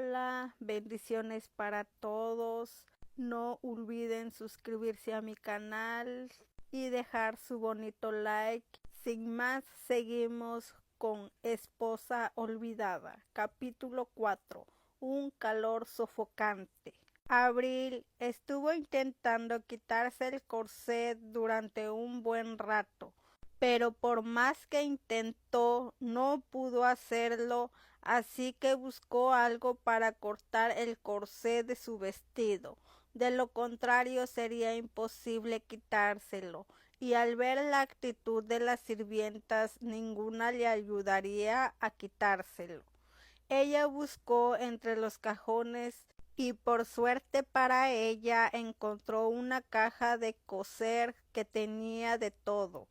Hola, bendiciones para todos. No olviden suscribirse a mi canal y dejar su bonito like. Sin más, seguimos con Esposa Olvidada, capítulo 4. Un calor sofocante. Abril estuvo intentando quitarse el corset durante un buen rato, pero por más que intentó, no pudo hacerlo, así que buscó algo para cortar el corsé de su vestido. De lo contrario sería imposible quitárselo, y al ver la actitud de las sirvientas, ninguna le ayudaría a quitárselo. Ella buscó entre los cajones y por suerte para ella encontró una caja de coser que tenía de todo.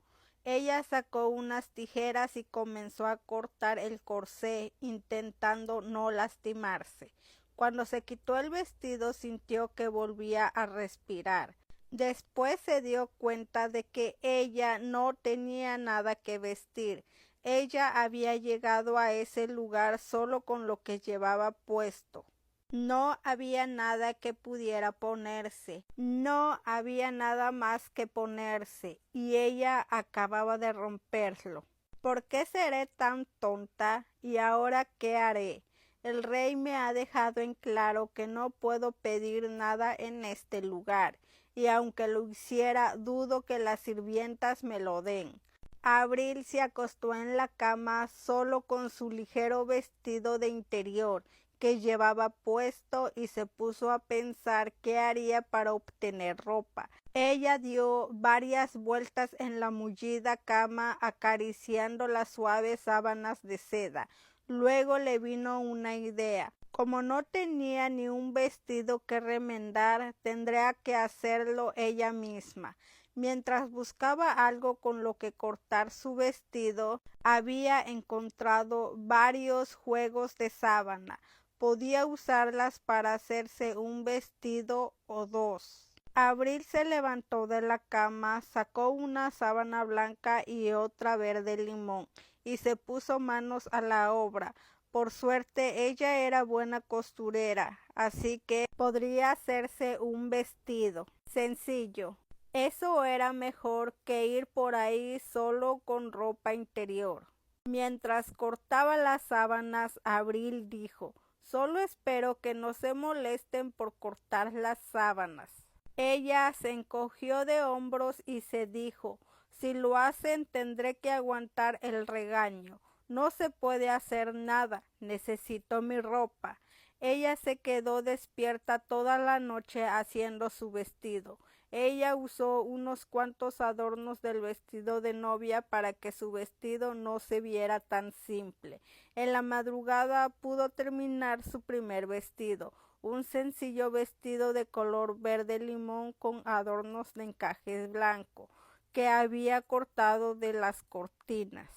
Ella sacó unas tijeras y comenzó a cortar el corsé, intentando no lastimarse. Cuando se quitó el vestido sintió que volvía a respirar. Después se dio cuenta de que ella no tenía nada que vestir. Ella había llegado a ese lugar solo con lo que llevaba puesto. No había nada que pudiera ponerse, no había nada más que ponerse, y ella acababa de romperlo. ¿Por qué seré tan tonta? ¿Y ahora qué haré? El rey me ha dejado en claro que no puedo pedir nada en este lugar, y aunque lo hiciera, dudo que las sirvientas me lo den. Abril se acostó en la cama solo con su ligero vestido de interior que llevaba puesto y se puso a pensar qué haría para obtener ropa. Ella dio varias vueltas en la mullida cama acariciando las suaves sábanas de seda. Luego le vino una idea. Como no tenía ni un vestido que remendar, tendría que hacerlo ella misma. Mientras buscaba algo con lo que cortar su vestido, había encontrado varios juegos de sábana. Podía usarlas para hacerse un vestido o dos. Abril se levantó de la cama, sacó una sábana blanca y otra verde limón, y se puso manos a la obra. Por suerte ella era buena costurera, así que podría hacerse un vestido sencillo. Eso era mejor que ir por ahí solo con ropa interior. Mientras cortaba las sábanas, Abril dijo: solo espero que no se molesten por cortar las sábanas. Ella se encogió de hombros y se dijo: si lo hacen tendré que aguantar el regaño. No se puede hacer nada, necesito mi ropa. Ella se quedó despierta toda la noche haciendo su vestido. Ella usó unos cuantos adornos del vestido de novia para que su vestido no se viera tan simple. En la madrugada pudo terminar su primer vestido, un sencillo vestido de color verde limón con adornos de encaje blanco que había cortado de las cortinas.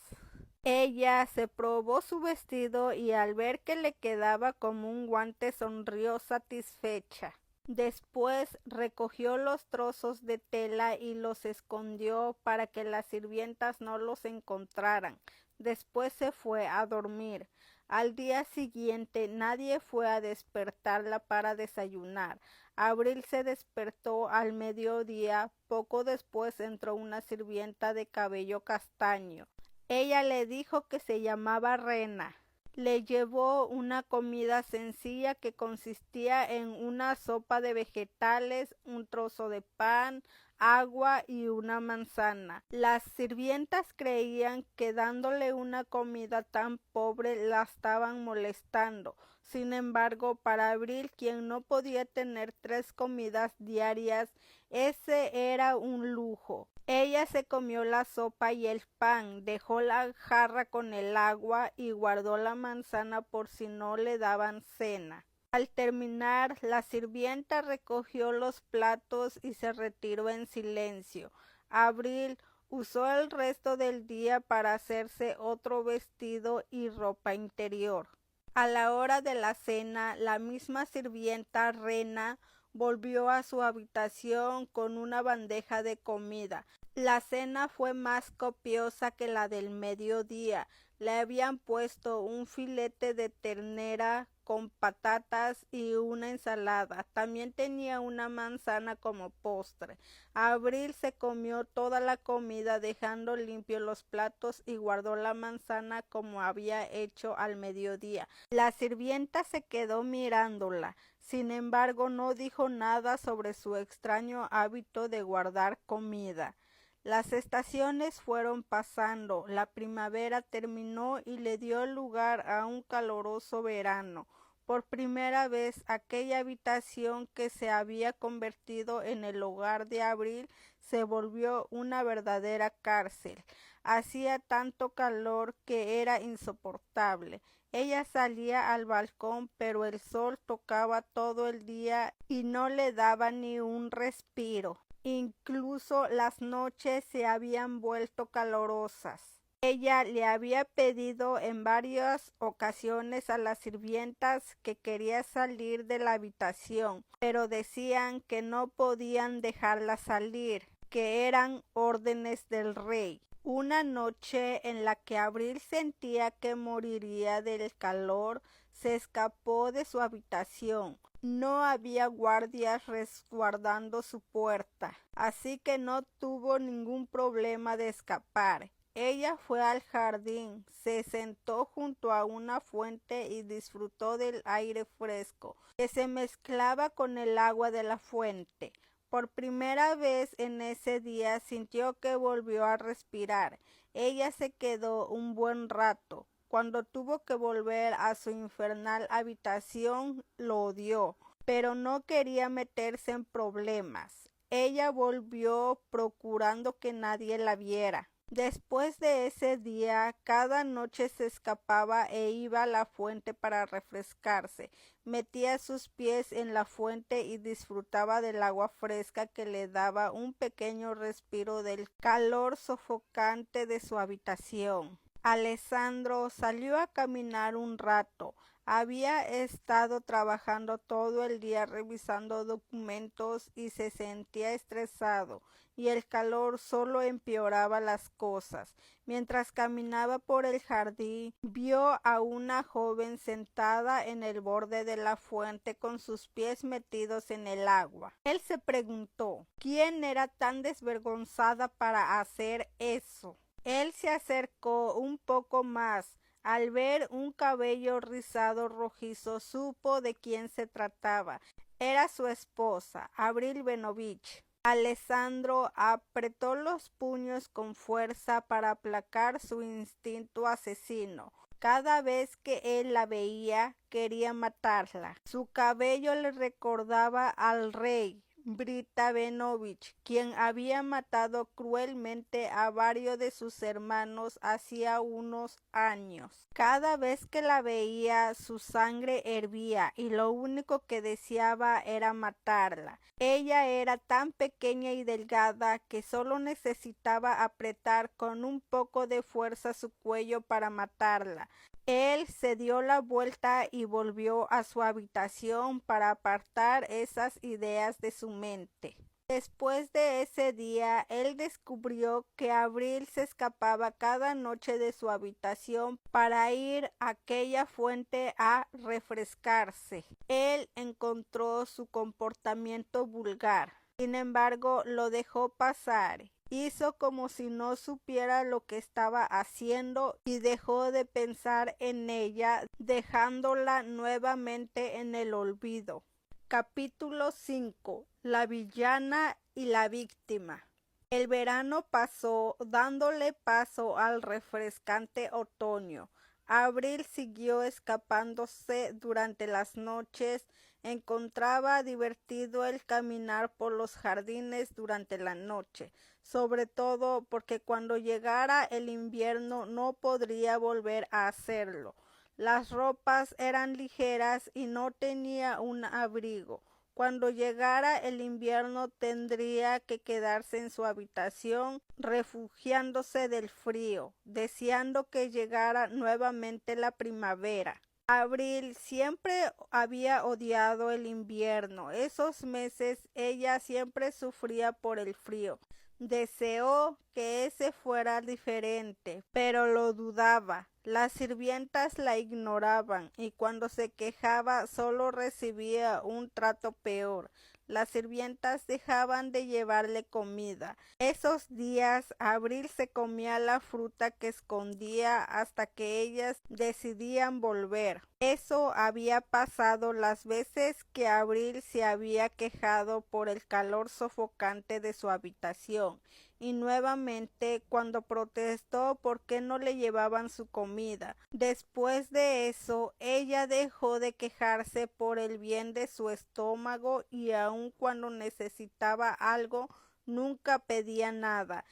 Ella se probó su vestido y al ver que le quedaba como un guante sonrió satisfecha. Después recogió los trozos de tela y los escondió para que las sirvientas no los encontraran. Después se fue a dormir. Al día siguiente nadie fue a despertarla para desayunar. Abril se despertó al mediodía. Poco después entró una sirvienta de cabello castaño. Ella le dijo que se llamaba Rena. Le llevó una comida sencilla que consistía en una sopa de vegetales, un trozo de pan, agua y una manzana. Las sirvientas creían que dándole una comida tan pobre la estaban molestando. Sin embargo, para Abril, quien no podía tener 3 comidas diarias, ese era un lujo. Ella se comió la sopa y el pan, dejó la jarra con el agua y guardó la manzana por si no le daban cena. Al terminar, la sirvienta recogió los platos y se retiró en silencio. Abril usó el resto del día para hacerse otro vestido y ropa interior. A la hora de la cena, la misma sirvienta Rena volvió a su habitación con una bandeja de comida. La cena fue más copiosa que la del mediodía. Le habían puesto un filete de ternera con patatas y una ensalada. También tenía una manzana como postre. Abril se comió toda la comida dejando limpios los platos y guardó la manzana como había hecho al mediodía. La sirvienta se quedó mirándola. Sin embargo, no dijo nada sobre su extraño hábito de guardar comida. Las estaciones fueron pasando, la primavera terminó y le dio lugar a un caluroso verano. Por primera vez, aquella habitación que se había convertido en el hogar de Abril se volvió una verdadera cárcel. Hacía tanto calor que era insoportable. Ella salía al balcón, pero el sol tocaba todo el día y no le daba ni un respiro. Incluso las noches se habían vuelto calurosas. Ella le había pedido en varias ocasiones a las sirvientas que quería salir de la habitación, pero decían que no podían dejarla salir, que eran órdenes del rey. Una noche en la que Abril sentía que moriría del calor, se escapó de su habitación. No había guardias resguardando su puerta, así que no tuvo ningún problema de escapar. Ella fue al jardín, se sentó junto a una fuente y disfrutó del aire fresco, que se mezclaba con el agua de la fuente. Por primera vez en ese día sintió que volvió a respirar. Ella se quedó un buen rato. Cuando tuvo que volver a su infernal habitación, lo odió, pero no quería meterse en problemas. Ella volvió procurando que nadie la viera. Después de ese día, cada noche se escapaba e iba a la fuente para refrescarse. Metía sus pies en la fuente y disfrutaba del agua fresca que le daba un pequeño respiro del calor sofocante de su habitación. Alessandro salió a caminar un rato. Había estado trabajando todo el día revisando documentos y se sentía estresado, y el calor solo empeoraba las cosas. Mientras caminaba por el jardín, vio a una joven sentada en el borde de la fuente con sus pies metidos en el agua. Él se preguntó, ¿quién era tan desvergonzada para hacer eso? Él se acercó un poco más. Al ver un cabello rizado rojizo, supo de quién se trataba. Era su esposa, Abril Benovich. Alessandro apretó los puños con fuerza para aplacar su instinto asesino. Cada vez que él la veía, quería matarla. Su cabello le recordaba al rey Brita Benovich, quien había matado cruelmente a varios de sus hermanos hacía unos años. Cada vez que la veía, su sangre hervía y lo único que deseaba era matarla. Ella era tan pequeña y delgada que solo necesitaba apretar con un poco de fuerza su cuello para matarla. Él se dio la vuelta y volvió a su habitación para apartar esas ideas de su mente. Después de ese día, él descubrió que Abril se escapaba cada noche de su habitación para ir a aquella fuente a refrescarse. Él encontró su comportamiento vulgar. Sin embargo, lo dejó pasar. Hizo como si no supiera lo que estaba haciendo y dejó de pensar en ella, dejándola nuevamente en el olvido. Capítulo 5. La villana y la víctima. El verano pasó, dándole paso al refrescante otoño. Abril siguió escapándose durante las noches. Encontraba divertido el caminar por los jardines durante la noche, sobre todo porque cuando llegara el invierno no podría volver a hacerlo. Las ropas eran ligeras y no tenía un abrigo. Cuando llegara el invierno tendría que quedarse en su habitación, refugiándose del frío, deseando que llegara nuevamente la primavera. Abril siempre había odiado el invierno. Esos meses ella siempre sufría por el frío. Deseó que ese fuera diferente, pero lo dudaba. Las sirvientas la ignoraban y cuando se quejaba solo recibía un trato peor. Las sirvientas dejaban de llevarle comida. Esos días Abril se comía la fruta que escondía hasta que ellas decidían volver. Eso había pasado las veces que Abril se había quejado por el calor sofocante de su habitación y nuevamente cuando protestó por qué no le llevaban su comida. Después de eso, ella dejó de quejarse por el bien de su estómago y aun cuando necesitaba algo, nunca pedía nada.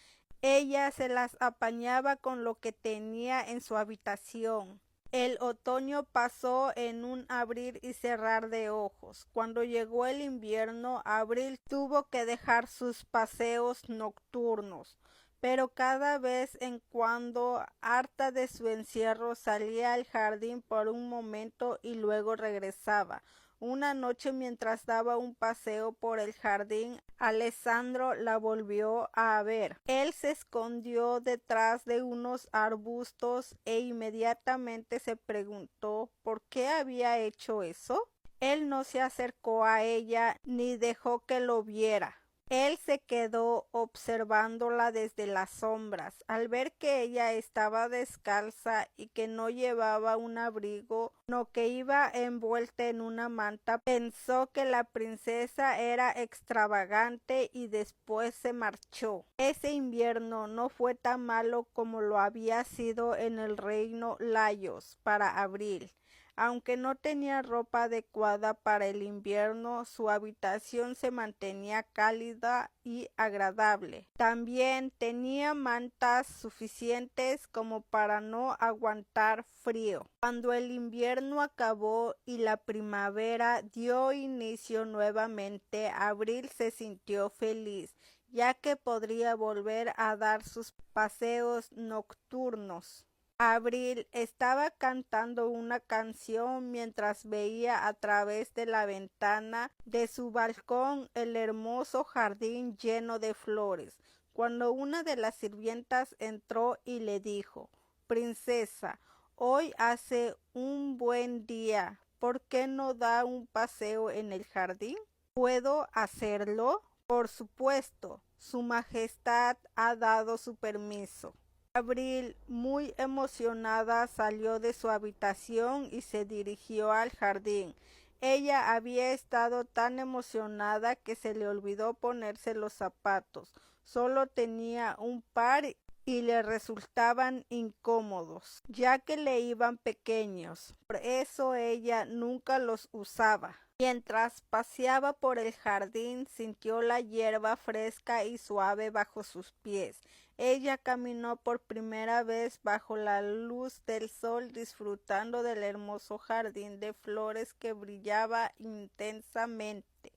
Ella se las apañaba con lo que tenía en su habitación. El otoño pasó en un abrir y cerrar de ojos. Cuando llegó el invierno, Abril tuvo que dejar sus paseos nocturnos, pero cada vez en cuando, harta de su encierro, salía al jardín por un momento y luego regresaba. Una noche mientras daba un paseo por el jardín, Alessandro la volvió a ver. Él se escondió detrás de unos arbustos e inmediatamente se preguntó por qué había hecho eso. Él no se acercó a ella ni dejó que lo viera. Él se quedó observándola desde las sombras. Al ver que ella estaba descalza y que no llevaba un abrigo, no que iba envuelta en una manta, pensó que la princesa era extravagante y después se marchó. Ese invierno no fue tan malo como lo había sido en el reino Laios para Abril. Aunque no tenía ropa adecuada para el invierno, su habitación se mantenía cálida y agradable. También tenía mantas suficientes como para no aguantar frío. Cuando el invierno acabó y la primavera dio inicio nuevamente, Abril se sintió feliz, ya que podría volver a dar sus paseos nocturnos. Abril estaba cantando una canción mientras veía a través de la ventana de su balcón el hermoso jardín lleno de flores, cuando una de las sirvientas entró y le dijo: «Princesa, hoy hace un buen día, ¿por qué no da un paseo en el jardín?» «¿Puedo hacerlo?» «Por supuesto, Su Majestad ha dado su permiso». Abril, muy emocionada, salió de su habitación y se dirigió al jardín. Ella había estado tan emocionada que se le olvidó ponerse los zapatos. Solo tenía un par y le resultaban incómodos, ya que le iban pequeños. Por eso ella nunca los usaba. Mientras paseaba por el jardín, sintió la hierba fresca y suave bajo sus pies. Ella caminó por primera vez bajo la luz del sol, disfrutando del hermoso jardín de flores que brillaba intensamente.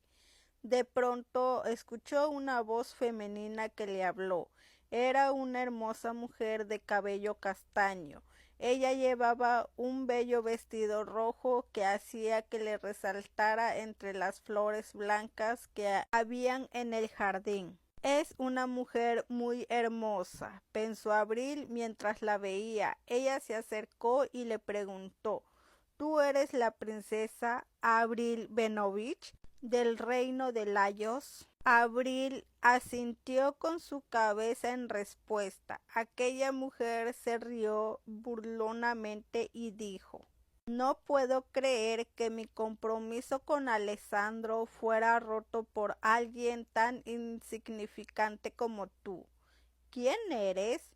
De pronto escuchó una voz femenina que le habló. Era una hermosa mujer de cabello castaño. Ella llevaba un bello vestido rojo que hacía que le resaltara entre las flores blancas que habían en el jardín. «Es una mujer muy hermosa», pensó Abril mientras la veía. Ella se acercó y le preguntó: «¿Tú eres la princesa Abril Benovich del reino de Laios?» Abril asintió con su cabeza en respuesta. Aquella mujer se rió burlonamente y dijo: «No puedo creer que mi compromiso con Alessandro fuera roto por alguien tan insignificante como tú. ¿Quién eres?»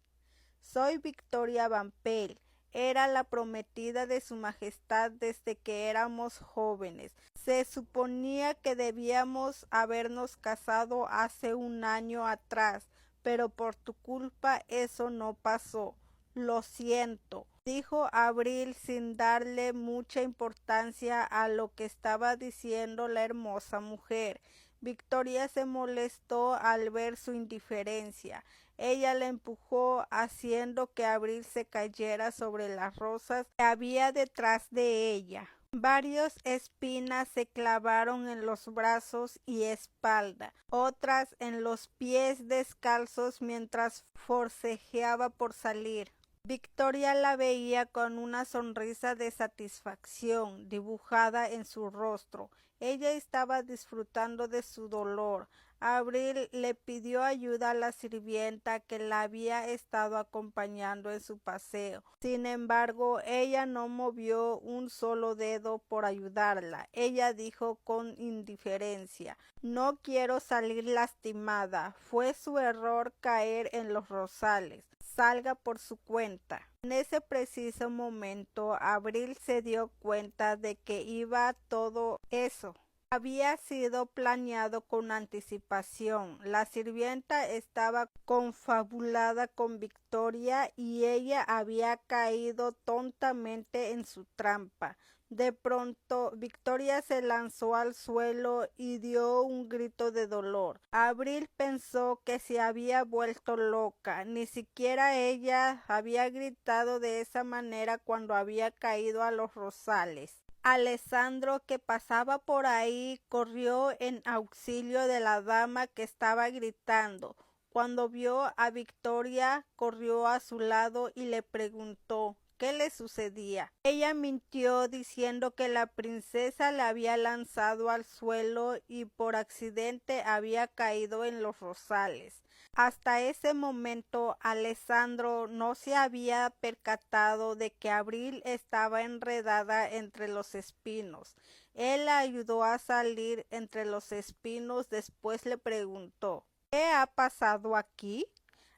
«Soy Victoria Vampel. Era la prometida de su majestad desde que éramos jóvenes. Se suponía que debíamos habernos casado hace un año atrás, pero por tu culpa eso no pasó. Lo siento», dijo Abril sin darle mucha importancia a lo que estaba diciendo la hermosa mujer. Victoria se molestó al ver su indiferencia. Ella la empujó haciendo que Abril se cayera sobre las rosas que había detrás de ella. Varias espinas se clavaron en los brazos y espalda, otras en los pies descalzos mientras forcejeaba por salir. Victoria la veía con una sonrisa de satisfacción dibujada en su rostro. Ella estaba disfrutando de su dolor. Abril le pidió ayuda a la sirvienta que la había estado acompañando en su paseo. Sin embargo, ella no movió un solo dedo por ayudarla. Ella dijo con indiferencia: "No quiero salir lastimada. Fue su error caer en los rosales. Salga por su cuenta". En ese preciso momento, Abril se dio cuenta de que iba todo eso había sido planeado con anticipación. La sirvienta estaba confabulada con Victoria y ella había caído tontamente en su trampa. De pronto, Victoria se lanzó al suelo y dio un grito de dolor. Abril pensó que se había vuelto loca. Ni siquiera ella había gritado de esa manera cuando había caído a los rosales. Alessandro, que pasaba por ahí, corrió en auxilio de la dama que estaba gritando. Cuando vio a Victoria, corrió a su lado y le preguntó qué le sucedía. Ella mintió diciendo que la princesa le había lanzado al suelo y por accidente había caído en los rosales. Hasta ese momento, Alessandro no se había percatado de que Abril estaba enredada entre los espinos. Él la ayudó a salir entre los espinos, después le preguntó: "¿Qué ha pasado aquí?".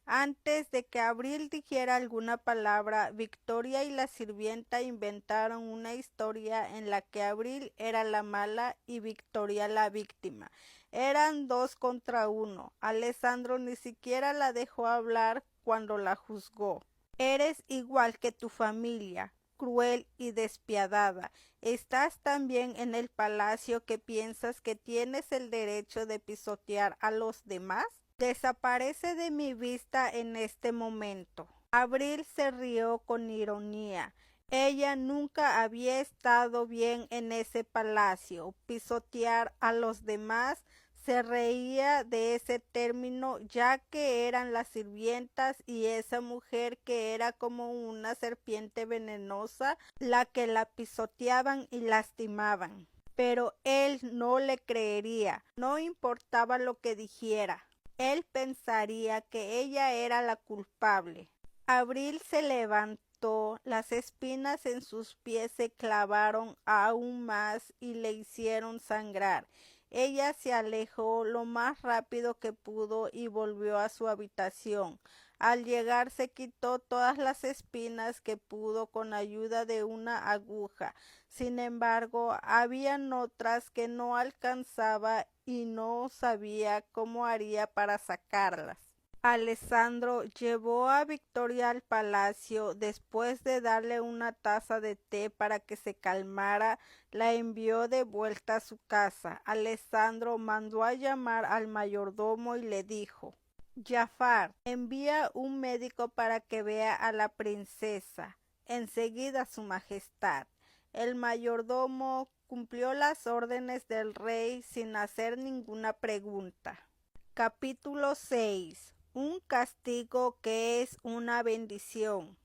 Antes de que Abril dijera alguna palabra, Victoria y la sirvienta inventaron una historia en la que Abril era la mala y Victoria la víctima. Eran 2 contra 1. Alessandro ni siquiera la dejó hablar cuando la juzgó. "Eres igual que tu familia, cruel y despiadada. Estás tan bien en el palacio que piensas que tienes el derecho de pisotear a los demás. Desaparece de mi vista en este momento". Abril se rió con ironía. Ella nunca había estado bien en ese palacio. Pisotear a los demás. Se reía de ese término, ya que eran las sirvientas y esa mujer que era como una serpiente venenosa la que la pisoteaban y lastimaban. Pero él no le creería, no importaba lo que dijera. Él pensaría que ella era la culpable. Abril se levantó, las espinas en sus pies se clavaron aún más y le hicieron sangrar. Ella se alejó lo más rápido que pudo y volvió a su habitación. Al llegar se quitó todas las espinas que pudo con ayuda de una aguja. Sin embargo, habían otras que no alcanzaba y no sabía cómo haría para sacarlas. Alessandro llevó a Victoria al palacio. Después de darle una taza de té para que se calmara, la envió de vuelta a su casa. Alessandro mandó a llamar al mayordomo y le dijo: "Jafar, envía un médico para que vea a la princesa. Enseguida, su majestad". El mayordomo cumplió las órdenes del rey sin hacer ninguna pregunta. Capítulo 6. Un castigo que es una bendición.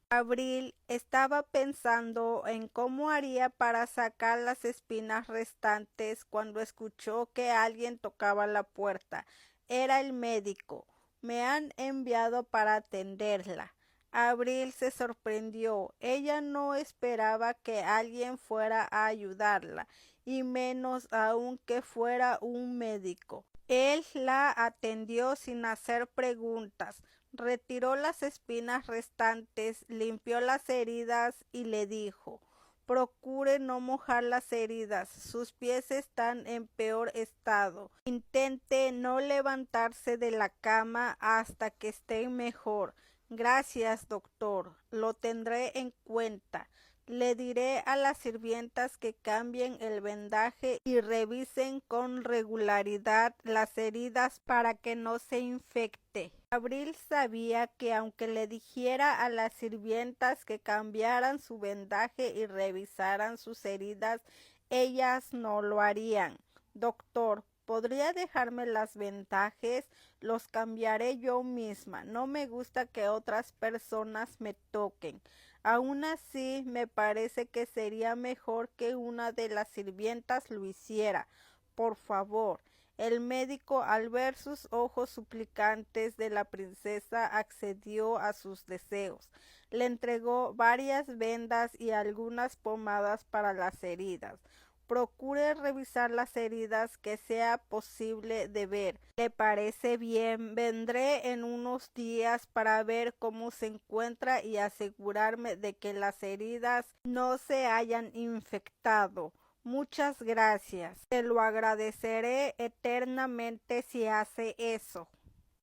Abril estaba pensando en cómo haría para sacar las espinas restantes cuando escuchó que alguien tocaba la puerta. Era el médico. "Me han enviado para atenderla". Abril se sorprendió. Ella no esperaba que alguien fuera a ayudarla, y menos aún que fuera un médico. Él la atendió sin hacer preguntas, retiró las espinas restantes, limpió las heridas y le dijo: "Procure no mojar las heridas, sus pies están en peor estado. Intente no levantarse de la cama hasta que esté mejor". "Gracias, doctor, lo tendré en cuenta. Le diré a las sirvientas que cambien el vendaje y revisen con regularidad las heridas para que no se infecte". Abril sabía que aunque le dijera a las sirvientas que cambiaran su vendaje y revisaran sus heridas, ellas no lo harían. "Doctor, ¿Podría dejarme las vendajes? Los cambiaré yo misma. No me gusta que otras personas me toquen. Aún así, me parece que sería mejor que una de las sirvientas lo hiciera. Por favor. El médico, al ver sus ojos suplicantes de la princesa, accedió a sus deseos. Le entregó varias vendas y algunas pomadas para las heridas. Procure revisar las heridas que sea posible de ver. ¿Le parece bien? Vendré en unos días para ver cómo se encuentra y asegurarme de que las heridas no se hayan infectado. Muchas gracias. Te lo agradeceré eternamente si hace eso.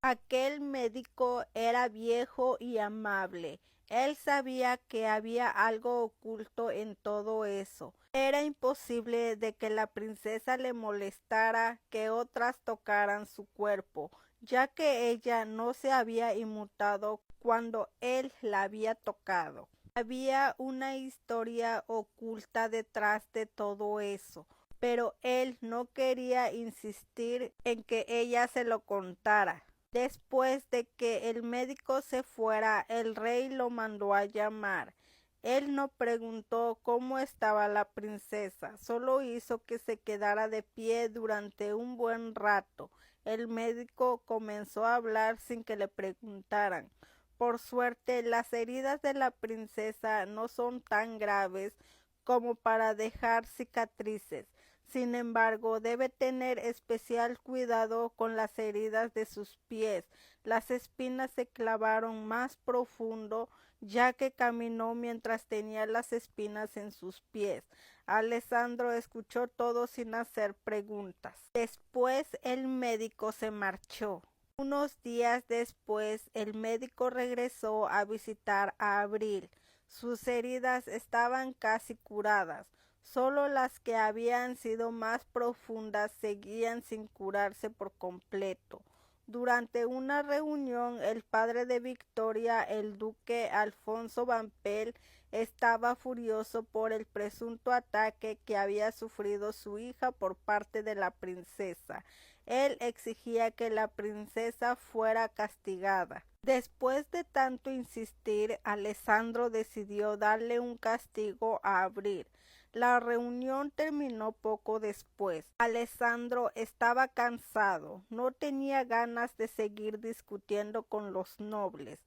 Aquel médico era viejo y amable. Él sabía que había algo oculto en todo eso. Era imposible de que la princesa le molestara que otras tocaran su cuerpo, ya que ella no se había inmutado cuando él la había tocado. Había una historia oculta detrás de todo eso, pero él no quería insistir en que ella se lo contara. Después de que el médico se fuera, el rey lo mandó a llamar. Él no preguntó cómo estaba la princesa, solo hizo que se quedara de pie durante un buen rato. El médico comenzó a hablar sin que le preguntaran. Por suerte, las heridas de la princesa no son tan graves como para dejar cicatrices. Sin embargo, debe tener especial cuidado con las heridas de sus pies. Las espinas se clavaron más profundo, ya que caminó mientras tenía las espinas en sus pies. Alessandro escuchó todo sin hacer preguntas. Después el médico se marchó. Unos días después, el médico regresó a visitar a Abril. Sus heridas estaban casi curadas. Solo las que habían sido más profundas seguían sin curarse por completo. Durante una reunión, el padre de Victoria, el duque Alfonso Vampel, estaba furioso por el presunto ataque que había sufrido su hija por parte de la princesa. Él exigía que la princesa fuera castigada. Después de tanto insistir, Alessandro decidió darle un castigo a Abril. La reunión terminó poco después. Alessandro estaba cansado, no tenía ganas de seguir discutiendo con los nobles.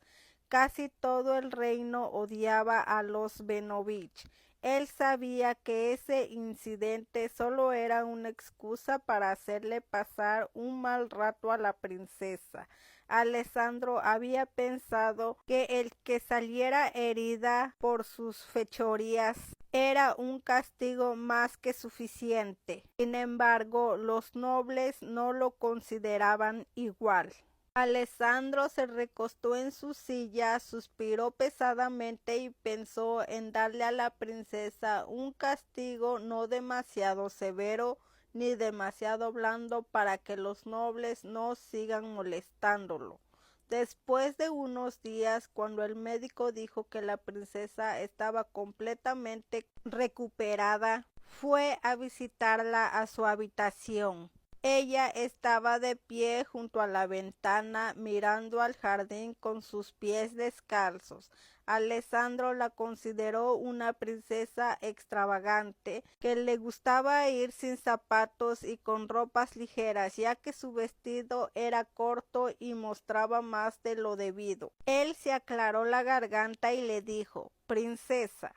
Casi todo el reino odiaba a los Benovich. Él sabía que ese incidente solo era una excusa para hacerle pasar un mal rato a la princesa. Alessandro había pensado que el que saliera herida por sus fechorías era un castigo más que suficiente. Sin embargo, los nobles no lo consideraban igual. Alessandro se recostó en su silla, suspiró pesadamente y pensó en darle a la princesa un castigo no demasiado severo ni demasiado blando para que los nobles no sigan molestándolo. Después de unos días, cuando el médico dijo que la princesa estaba completamente recuperada, fue a visitarla a su habitación. Ella estaba de pie junto a la ventana mirando al jardín con sus pies descalzos. Alessandro la consideró una princesa extravagante que le gustaba ir sin zapatos y con ropas ligeras, ya que su vestido era corto y mostraba más de lo debido. Él se aclaró la garganta y le dijo: «Princesa».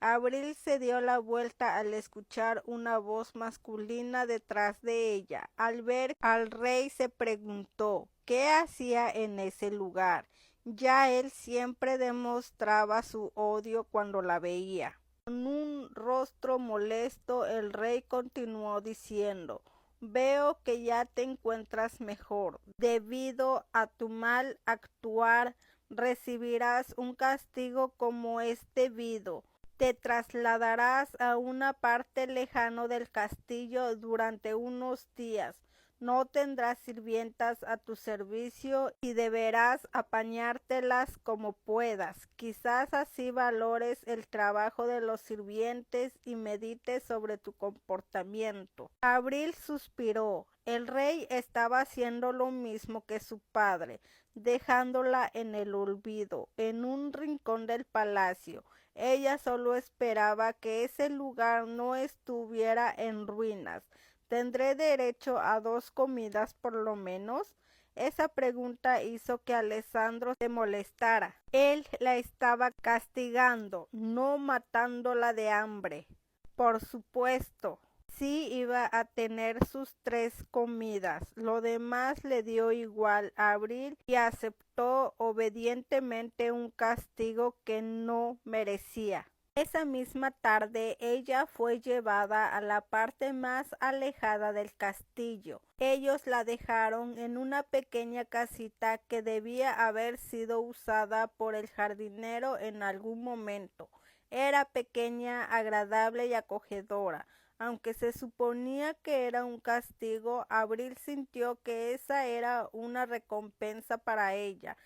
Abril se dio la vuelta al escuchar una voz masculina detrás de ella. Al ver al rey se preguntó qué hacía en ese lugar. Ya él siempre demostraba su odio cuando la veía. Con un rostro molesto, el rey continuó diciendo: «Veo que ya te encuentras mejor. Debido a tu mal actuar, recibirás un castigo como es debido. Te trasladarás a una parte lejana del castillo durante unos días. No tendrás sirvientas a tu servicio y deberás apañártelas como puedas. Quizás así valores el trabajo de los sirvientes y medites sobre tu comportamiento. Abril suspiró. El rey estaba haciendo lo mismo que su padre, dejándola en el olvido, en un rincón del palacio. Ella solo esperaba que ese lugar no estuviera en ruinas. ¿Tendré derecho a 2 comidas por lo menos? Esa pregunta hizo que Alessandro se molestara. Él la estaba castigando, no matándola de hambre. Por supuesto, sí iba a tener sus 3 comidas. Lo demás le dio igual a Abril y aceptó obedientemente un castigo que no merecía. Esa misma tarde ella fue llevada a la parte más alejada del castillo. Ellos la dejaron en una pequeña casita que debía haber sido usada por el jardinero en algún momento. Era pequeña, agradable y acogedora. Aunque se suponía que era un castigo, Abril sintió que esa era una recompensa para ella.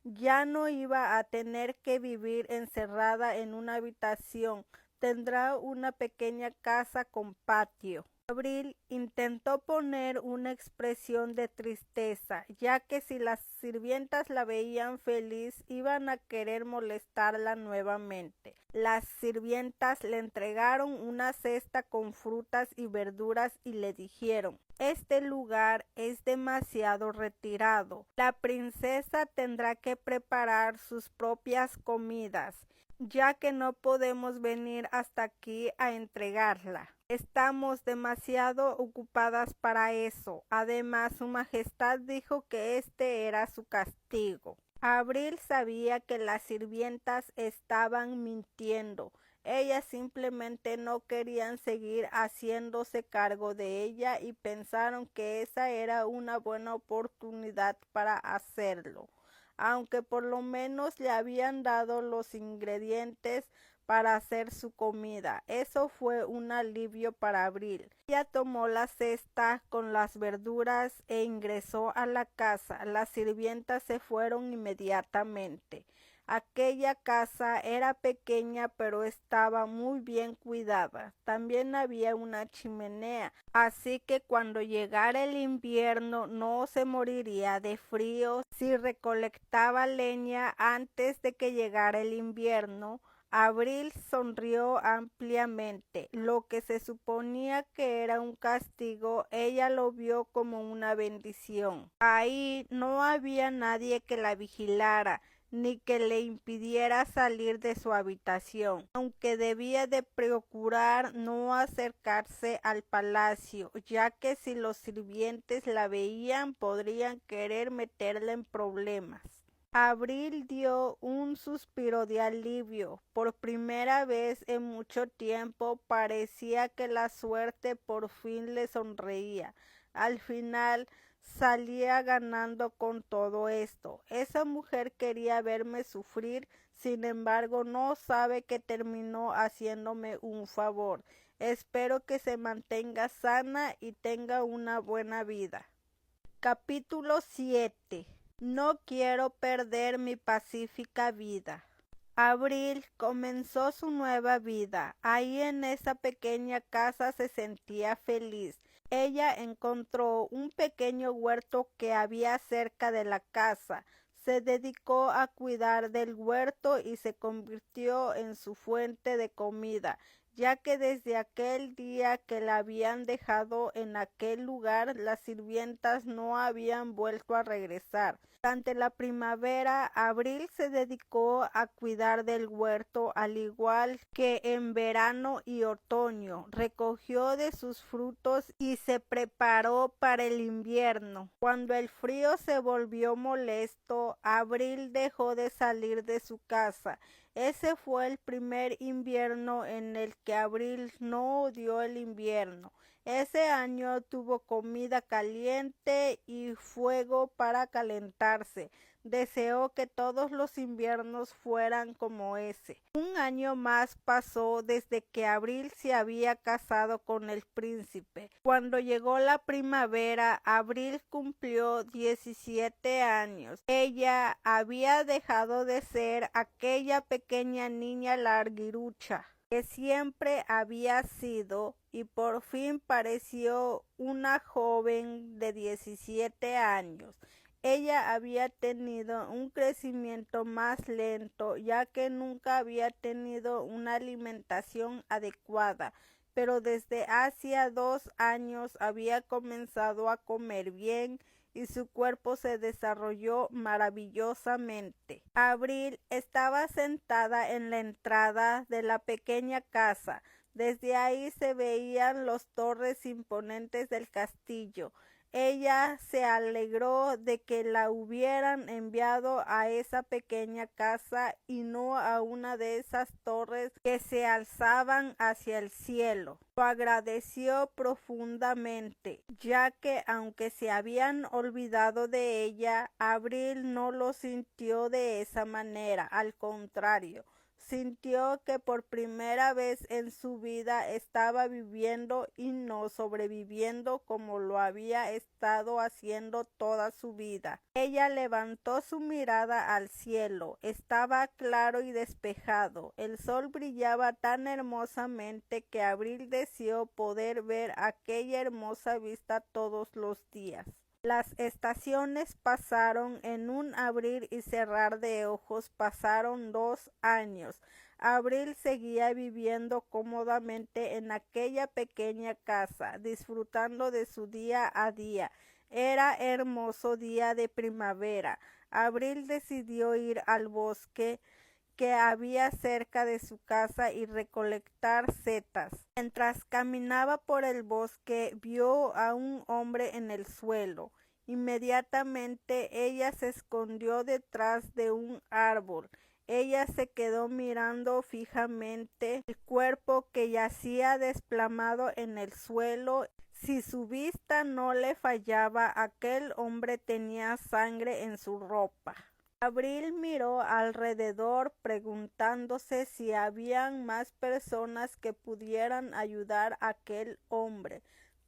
Ya no iba a tener que vivir encerrada en una habitación, tendrá una pequeña casa con patio. Abril intentó poner una expresión de tristeza, ya que si las sirvientas la veían feliz iban a querer molestarla nuevamente. Las sirvientas le entregaron una cesta con frutas y verduras y le dijeron: este lugar es demasiado retirado. La princesa tendrá que preparar sus propias comidas, ya que no podemos venir hasta aquí a entregarla. Estamos demasiado ocupadas para eso. Además, su majestad dijo que este era su castigo. Abril sabía que las sirvientas estaban mintiendo. Ellas simplemente no querían seguir haciéndose cargo de ella y pensaron que esa era una buena oportunidad para hacerlo. Aunque por lo menos le habían dado los ingredientes para hacer su comida. Eso fue un alivio para Abril. Ella tomó la cesta con las verduras e ingresó a la casa. Las sirvientas se fueron inmediatamente. Aquella casa era pequeña pero estaba muy bien cuidada. También había una chimenea, así que cuando llegara el invierno no se moriría de frío si recolectaba leña antes de que llegara el invierno. Abril sonrió ampliamente. Lo que se suponía que era un castigo, ella lo vio como una bendición. Ahí no había nadie que la vigilara ni que le impidiera salir de su habitación, aunque debía de procurar no acercarse al palacio, ya que si los sirvientes la veían podrían querer meterla en problemas. Abril dio un suspiro de alivio. Por primera vez en mucho tiempo parecía que la suerte por fin le sonreía. Al final salía ganando con todo esto. Esa mujer quería verme sufrir, sin embargo no sabe que terminó haciéndome un favor. Espero que se mantenga sana y tenga una buena vida. Capítulo 7. No quiero perder mi pacífica vida. Abril comenzó su nueva vida. Ahí en esa pequeña casa se sentía feliz. Ella encontró un pequeño huerto que había cerca de la casa. Se dedicó a cuidar del huerto y se convirtió en su fuente de comida, ya que desde aquel día que la habían dejado en aquel lugar, las sirvientas no habían vuelto a regresar. Durante la primavera, Abril se dedicó a cuidar del huerto, al igual que en verano y otoño. Recogió de sus frutos y se preparó para el invierno. Cuando el frío se volvió molesto, Abril dejó de salir de su casa. Ese fue el primer invierno en el que Abril no odió el invierno. Ese año tuvo comida caliente y fuego para calentarse. Deseó que todos los inviernos fueran como ese. Un año más pasó desde que Abril se había casado con el príncipe. Cuando llegó la primavera, Abril cumplió 17 años. Ella había dejado de ser aquella pequeña niña larguirucha que siempre había sido, y por fin pareció una joven de 17 años. Ella había tenido un crecimiento más lento, ya que nunca había tenido una alimentación adecuada, pero desde hacía 2 años había comenzado a comer bien y su cuerpo se desarrolló maravillosamente. Abril estaba sentada en la entrada de la pequeña casa. Desde ahí se veían las torres imponentes del castillo. Ella se alegró de que la hubieran enviado a esa pequeña casa y no a una de esas torres que se alzaban hacia el cielo. Lo agradeció profundamente, ya que aunque se habían olvidado de ella, Abril no lo sintió de esa manera. Al contrario, sintió que por primera vez en su vida estaba viviendo y no sobreviviendo como lo había estado haciendo toda su vida. Ella levantó su mirada al cielo. Estaba claro y despejado. El sol brillaba tan hermosamente que Abril deseó poder ver aquella hermosa vista todos los días. Las estaciones pasaron en un abrir y cerrar de ojos. Pasaron 2 años. Abril seguía viviendo cómodamente en aquella pequeña casa, disfrutando de su día a día. Era hermoso día de primavera. Abril decidió ir al bosque que había cerca de su casa y recolectar setas. Mientras caminaba por el bosque, vio a un hombre en el suelo. Inmediatamente ella se escondió detrás de un árbol. Ella se quedó mirando fijamente el cuerpo que yacía desplomado en el suelo. Si su vista no le fallaba, aquel hombre tenía sangre en su ropa. Abril miró alrededor preguntándose si habían más personas que pudieran ayudar a aquel hombre,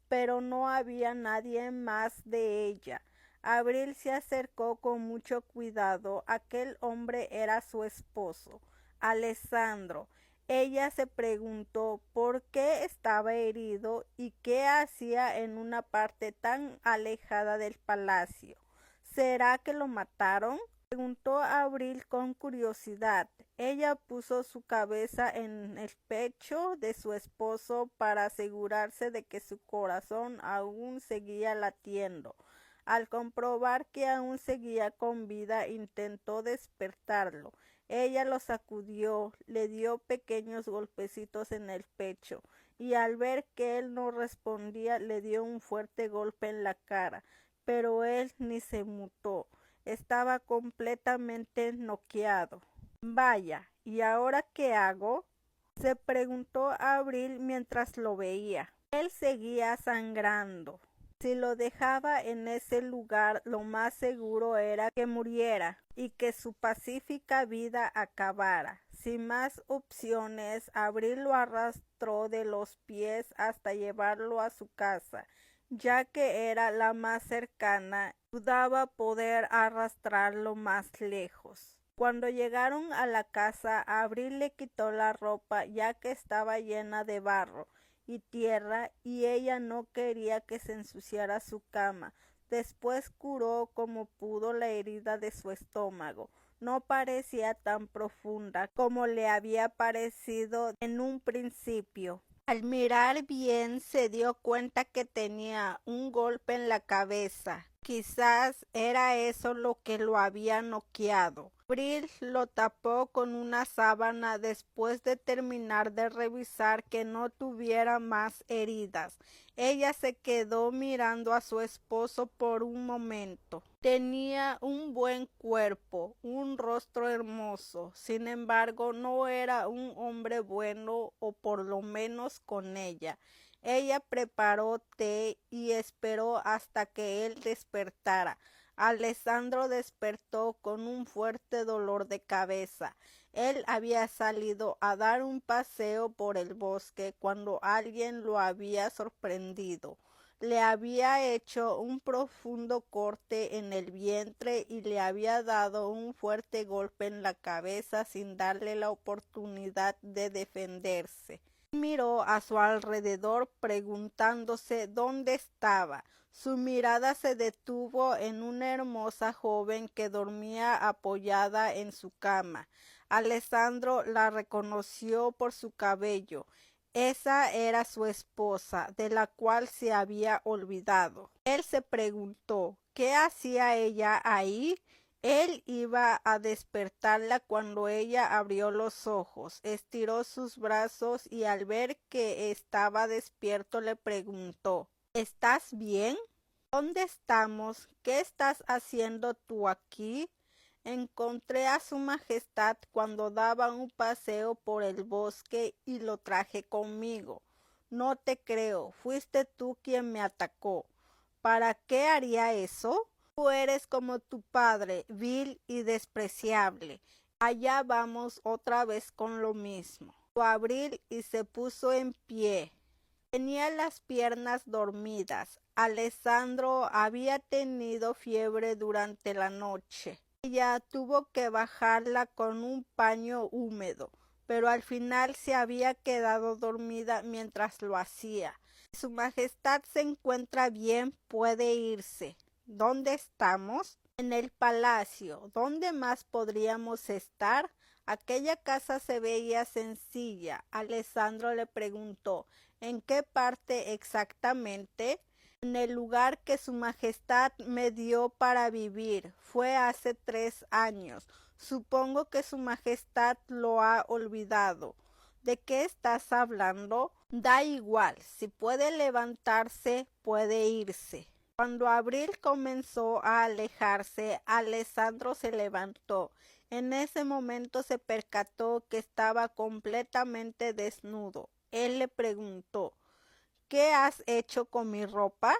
pero no había nadie más de ella. Abril se acercó con mucho cuidado. Aquel hombre era su esposo, Alessandro. Ella se preguntó por qué estaba herido y qué hacía en una parte tan alejada del palacio. ¿Será que lo mataron?, preguntó Abril con curiosidad. Ella puso su cabeza en el pecho de su esposo para asegurarse de que su corazón aún seguía latiendo. Al comprobar que aún seguía con vida, intentó despertarlo. Ella lo sacudió, le dio pequeños golpecitos en el pecho y al ver que él no respondía, le dio un fuerte golpe en la cara, pero él ni se mutó. Estaba completamente noqueado. Vaya, ¿y ahora qué hago?, se preguntó Abril mientras lo veía. Él seguía sangrando. Si lo dejaba en ese lugar, lo más seguro era que muriera y que su pacífica vida acabara. Sin más opciones, Abril lo arrastró de los pies hasta llevarlo a su casa, ya que era la más cercana. Dudaba poder arrastrarlo más lejos. Cuando llegaron a la casa, Abril le quitó la ropa, ya que estaba llena de barro y tierra, y ella no quería que se ensuciara su cama. Después curó como pudo la herida de su estómago. No parecía tan profunda como le había parecido en un principio. Al mirar bien se dio cuenta que tenía un golpe en la cabeza. Quizás era eso lo que lo había noqueado. Abril lo tapó con una sábana después de terminar de revisar que no tuviera más heridas. Ella se quedó mirando a su esposo por un momento. Tenía un buen cuerpo, un rostro hermoso. Sin embargo, no era un hombre bueno, o por lo menos con ella. Ella preparó té y esperó hasta que él despertara. Alessandro despertó con un fuerte dolor de cabeza. Él había salido a dar un paseo por el bosque cuando alguien lo había sorprendido. Le había hecho un profundo corte en el vientre y le había dado un fuerte golpe en la cabeza sin darle la oportunidad de defenderse. Miró a su alrededor preguntándose dónde estaba. Su mirada se detuvo en una hermosa joven que dormía apoyada en su cama. Alessandro la reconoció por su cabello. Esa era su esposa, de la cual se había olvidado. Él se preguntó, ¿qué hacía ella ahí? Él iba a despertarla cuando ella abrió los ojos, estiró sus brazos y al ver que estaba despierto le preguntó, ¿estás bien? ¿Dónde estamos? ¿Qué estás haciendo tú aquí? Encontré a su majestad cuando daba un paseo por el bosque y lo traje conmigo. No te creo, fuiste tú quien me atacó. ¿Para qué haría eso? Tú eres como tu padre, vil y despreciable. Allá vamos otra vez con lo mismo. Abril y se puso en pie. Tenía las piernas dormidas. Alessandro había tenido fiebre durante la noche. Ella tuvo que bajarla con un paño húmedo, pero al final se había quedado dormida mientras lo hacía. Su Majestad se encuentra bien, puede irse. ¿Dónde estamos? En el palacio. ¿Dónde más podríamos estar? Aquella casa se veía sencilla. Alessandro le preguntó, ¿en qué parte exactamente? En el lugar que su majestad me dio para vivir. Fue hace 3 años. Supongo que su majestad lo ha olvidado. ¿De qué estás hablando? Da igual, si puede levantarse, puede irse. Cuando Abril comenzó a alejarse, Alessandro se levantó. En ese momento se percató que estaba completamente desnudo. Él le preguntó, ¿qué has hecho con mi ropa?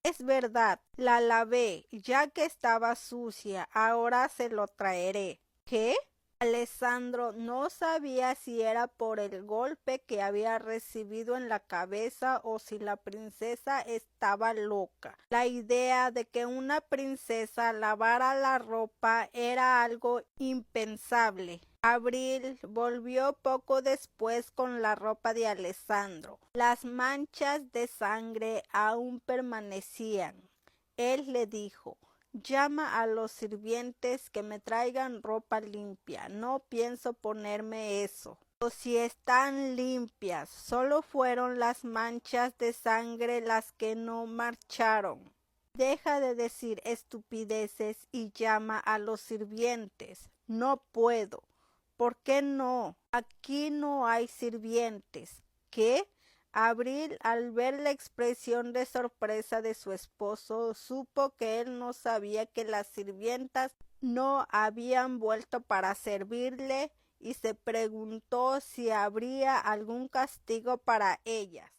Es verdad, la lavé, ya que estaba sucia, ahora se lo traeré. ¿Qué? Alessandro no sabía si era por el golpe que había recibido en la cabeza o si la princesa estaba loca. La idea de que una princesa lavara la ropa era algo impensable. Abril volvió poco después con la ropa de Alessandro. Las manchas de sangre aún permanecían. Él le dijo, llama a los sirvientes que me traigan ropa limpia. No pienso ponerme eso. O si están limpias, solo fueron las manchas de sangre las que no marcharon. Deja de decir estupideces y llama a los sirvientes. No puedo. ¿Por qué no? Aquí no hay sirvientes. ¿Qué? Abril, al ver la expresión de sorpresa de su esposo, supo que él no sabía que las sirvientas no habían vuelto para servirle y se preguntó si habría algún castigo para ellas.